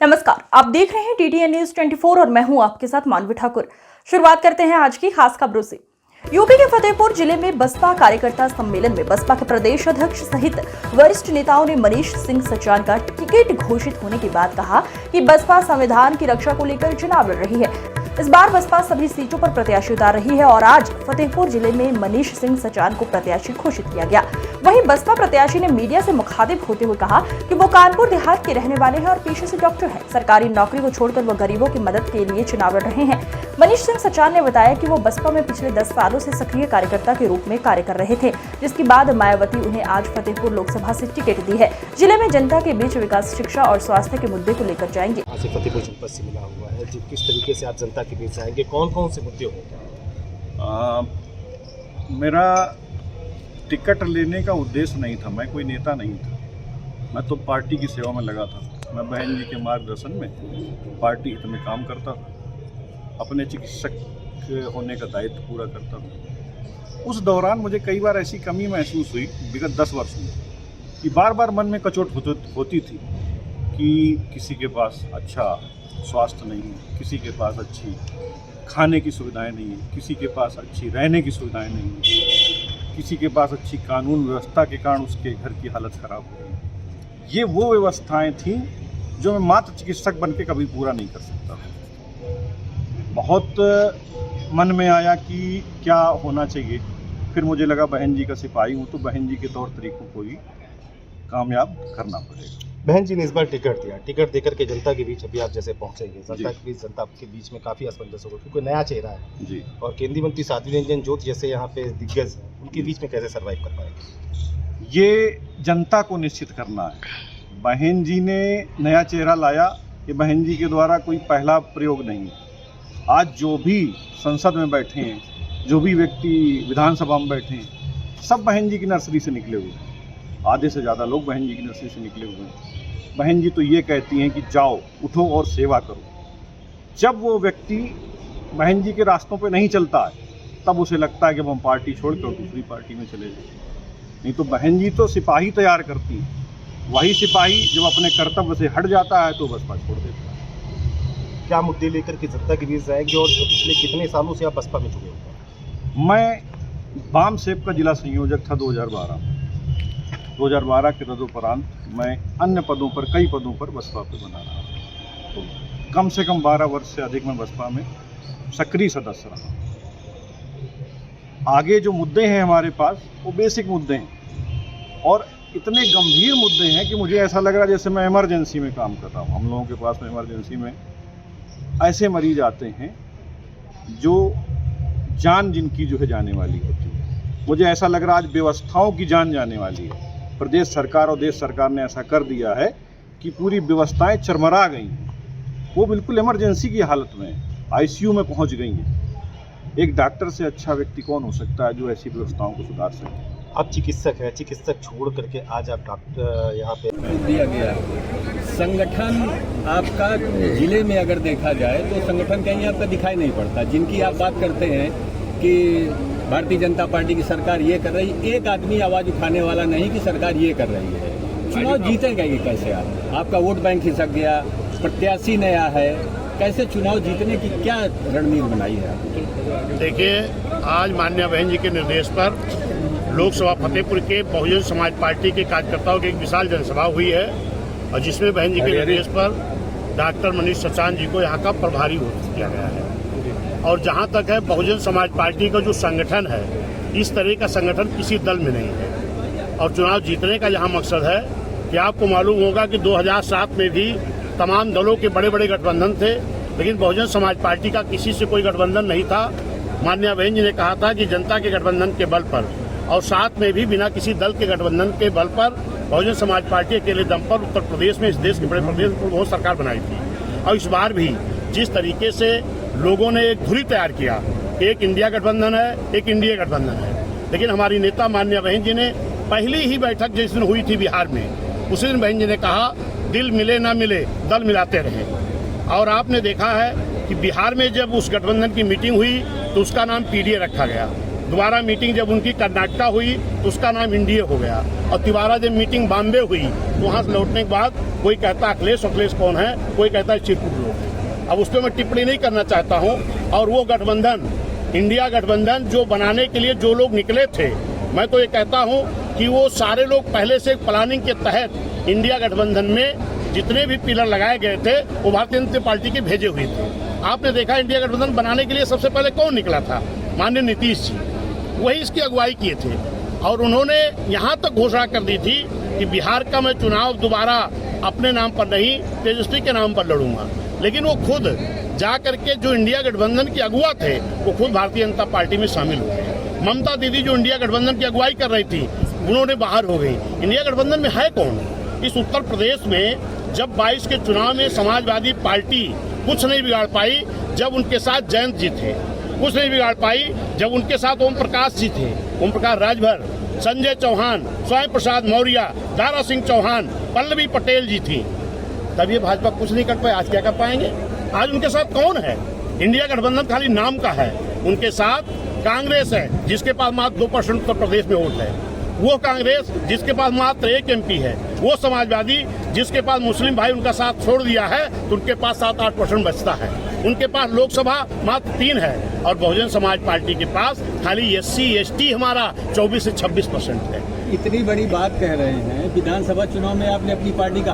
नमस्कार, आप देख रहे हैं TTN न्यूज 24 और मैं हूं आपके साथ मानवी ठाकुर। शुरुआत करते हैं आज की खास खबरों से। यूपी के फतेहपुर जिले में बसपा कार्यकर्ता सम्मेलन में बसपा के प्रदेश अध्यक्ष सहित वरिष्ठ नेताओं ने मनीष सिंह सचान का टिकट घोषित होने के बाद कहा कि बसपा संविधान की रक्षा को लेकर चुनाव लड़ रही है। इस बार बसपा सभी सीटों पर प्रत्याशी उतार रही है और आज फतेहपुर जिले में मनीष सिंह सचान को प्रत्याशी घोषित किया गया। वहीं बसपा प्रत्याशी ने मीडिया से मुखातिब होते हुए कहा कि वो कानपुर देहात के रहने वाले हैं और पेशे से डॉक्टर हैं। सरकारी नौकरी को छोड़कर वो गरीबों की मदद के लिए चुनाव लड़ रहे हैं। मनीष सिंह सचान ने बताया कि वो बसपा में पिछले 10 सालों से सक्रिय कार्यकर्ता के रूप में कार्य कर रहे थे, जिसके बाद मायावती उन्हें आज फतेहपुर लोकसभा से टिकट दी है। जिले में जनता के बीच विकास, शिक्षा और स्वास्थ्य के मुद्दे को लेकर जाएंगे। आज फतेहपुर जनपद से मिला हुआ है, किस तरीके से आप जनता के बीच जाएंगे, कौन कौन से मुद्दे होंगे? मेरा टिकट लेने का उद्देश्य नहीं था, मैं कोई नेता नहीं था, मैं तो पार्टी की सेवा में लगा था। मैं बहन जी के मार्गदर्शन में पार्टी हित में काम करता था, अपने चिकित्सक होने का दायित्व पूरा करता था। उस दौरान मुझे कई बार ऐसी कमी महसूस हुई विगत 10 वर्षों में कि बार बार मन में कचोट होती थी कि किसी के पास अच्छा स्वास्थ्य नहीं है, किसी के पास अच्छी खाने की सुविधाएं नहीं है, किसी के पास अच्छी रहने की सुविधाएं नहीं है, किसी के पास अच्छी कानून व्यवस्था के कारण उसके घर की हालत खराब हो गई। ये वो व्यवस्थाएं थीं जो मैं मात्र चिकित्सक बनके कभी पूरा नहीं कर सकता था। बहुत मन में आया कि क्या होना चाहिए। फिर मुझे लगा बहन जी का सिपाही हूँ तो बहन जी के तौर तरीकों को ही कामयाब करना पड़ेगा। बहन जी ने इस बार टिकट दिया, टिकट देकर के जनता के बीच अभी आप जैसे पहुंचेंगे, जनता के बीच, जनता के बीच में काफ़ी असमंजस होगा क्योंकि नया चेहरा है जी, और केंद्रीय मंत्री साध्वी रंजन ज्योति जैसे यहाँ पे दिग्गज हैं, उनके बीच में कैसे सर्वाइव कर पाएंगे? ये जनता को निश्चित करना है। बहन जी ने नया चेहरा लाया, ये बहन जी के द्वारा कोई पहला प्रयोग नहीं है। आज जो भी संसद में बैठे हैं, जो भी व्यक्ति विधानसभा में बैठे हैं, सब बहन जी की नर्सरी से निकले हुए हैं। आधे से ज़्यादा लोग बहन जी की नर्सरी से निकले हुए हैं। बहन जी तो ये कहती हैं कि जाओ, उठो और सेवा करो। जब वो व्यक्ति बहन जी के रास्तों पे नहीं चलता है तब उसे लगता है कि हम पार्टी छोड़कर दूसरी पार्टी में चले जाए। नहीं तो बहन जी तो सिपाही तैयार करती हैं, वही सिपाही जब अपने कर्तव्य से हट जाता है तो बसपा छोड़ देता है। क्या मुद्दे लेकर के जनता के बीच जाएंगे और पिछले कितने सालों से आप बसपा में जुड़े हुए? मैं वाम सेब का जिला संयोजक था 2012 में। 2012 के तदुपरांत मैं अन्य पदों पर, कई पदों पर बसपा पे बना रहा था। तो कम से कम 12 वर्ष से अधिक मैं बसपा में सक्रिय सदस्य रहा। आगे जो मुद्दे हैं हमारे पास वो बेसिक मुद्दे हैं और इतने गंभीर मुद्दे हैं कि मुझे ऐसा लग रहा है जैसे मैं इमरजेंसी में काम कर रहा हूँ। हम लोगों के पास में इमरजेंसी में ऐसे मरीज आते हैं जो जान जिनकी जो है जाने वाली होती है। मुझे ऐसा लग रहा है आज व्यवस्थाओं की जान जाने वाली है। प्रदेश सरकार और देश सरकार ने ऐसा कर दिया है कि पूरी व्यवस्थाएं चरमरा गई हैं। वो बिल्कुल इमरजेंसी की हालत में ICU में पहुंच गई हैं। एक डॉक्टर से अच्छा व्यक्ति कौन हो सकता है जो ऐसी व्यवस्थाओं को सुधार सके? आप चिकित्सक हैं, चिकित्सक छोड़ करके आज आप डॉक्टर यहाँ पे दिया गया संगठन आपका जिले में अगर देखा जाए तो संगठन कहीं आपका दिखाई नहीं पड़ता। जिनकी आप बात करते हैं कि भारतीय जनता पार्टी की सरकार ये कर रही, एक आदमी आवाज उठाने वाला नहीं कि सरकार ये कर रही है। चुनाव जीतेंगे कि कैसे? आपका वोट बैंक खिसक गया, प्रत्याशी नया है, कैसे चुनाव जीतने की क्या रणनीति बनाई है? देखिए, आज माननीय बहन जी के निर्देश पर लोकसभा फतेहपुर के बहुजन समाज पार्टी के कार्यकर्ताओं की एक विशाल जनसभा हुई है और जिसमें बहन जी के निर्देश पर डॉक्टर मनीष सचान जी को यहाँ का प्रभारी घोषित किया गया है। और जहाँ तक है बहुजन समाज पार्टी का जो संगठन है, इस तरह का संगठन किसी दल में नहीं है और चुनाव जीतने का यहाँ मकसद है कि आपको मालूम होगा कि 2007 में भी तमाम दलों के बड़े बड़े गठबंधन थे, लेकिन बहुजन समाज पार्टी का किसी से कोई गठबंधन नहीं था। माननीय बहन जी ने कहा था कि जनता के गठबंधन के बल पर और साथ में भी बिना किसी दल के गठबंधन के बल पर बहुजन समाज पार्टी अकेले दम पर उत्तर प्रदेश में, इस देश के बड़े प्रदेश में बहुत सरकार बनाई थी। और इस बार भी जिस तरीके से लोगों ने एक धुरी तैयार किया, एक इंडिया गठबंधन है, एक इंडिया गठबंधन है, लेकिन हमारी नेता माननीय बहन जी ने पहली ही बैठक जिस दिन हुई थी बिहार में, उसी दिन बहन जी ने कहा दिल मिले ना मिले दल मिलाते रहे। और आपने देखा है कि बिहार में जब उस गठबंधन की मीटिंग हुई तो उसका नाम PDA रखा गया दोबारा मीटिंग जब उनकी कर्नाटका हुई तो उसका नाम इंडिया हो गया, और तिवारा जब मीटिंग बॉम्बे हुई तो वहां से लौटने के बाद कोई कहता अखिलेश कौन है, कोई कहता है चिरकुट लोग हैं। अब उस पर मैं टिप्पणी नहीं करना चाहता हूं। और वो गठबंधन, इंडिया गठबंधन जो बनाने के लिए जो लोग निकले थे, मैं तो ये कहता हूं कि वो सारे लोग पहले से प्लानिंग के तहत इंडिया गठबंधन में जितने भी पिलर लगाए गए थे वो भारतीय जनता पार्टी के भेजे हुए थे। आपने देखा इंडिया गठबंधन बनाने के लिए सबसे पहले कौन निकला था? माननीय नीतीश जी, वही इसकी अगुवाई किए थे। और उन्होंने यहाँ तक घोषणा कर दी थी कि बिहार का मैं चुनाव दोबारा अपने नाम पर नहीं, तेजस्वी के नाम पर लड़ूंगा। लेकिन वो खुद जा करके जो इंडिया गठबंधन की अगुवा थे वो खुद भारतीय जनता पार्टी में शामिल हो गए। ममता दीदी जो इंडिया गठबंधन की अगुवाई कर रही थी उन्होंने बाहर हो गई। इंडिया गठबंधन में है कौन? इस उत्तर प्रदेश में जब 22 के चुनाव में समाजवादी पार्टी कुछ नहीं बिगाड़ पाई, जब उनके साथ जयंत जी थे, कुछ नहीं बिगाड़ पाई जब उनके साथ ओम प्रकाश जी थे, ओम प्रकाश राजभर, संजय चौहान, स्वयं प्रसाद मौर्य, दारा सिंह चौहान, पल्लवी पटेल जी थी, तब ये भाजपा कुछ नहीं कर पाए। आज क्या कर पाएंगे? आज उनके साथ कौन है? इंडिया गठबंधन खाली नाम का है। उनके साथ कांग्रेस है जिसके पास मात्र 2% उत्तर प्रदेश में वोट है, वो कांग्रेस जिसके पास मात्र 1 MP है, वो समाजवादी जिसके पास मुस्लिम भाई उनका साथ छोड़ दिया है तो उनके पास 7-8% बचता है। उनके पास लोकसभा मात्र 3 है, और बहुजन समाज पार्टी के पास खाली SC ST हमारा 24 से 26% है। इतनी बड़ी बात कह रहे हैं, विधानसभा चुनाव में आपने अपनी पार्टी का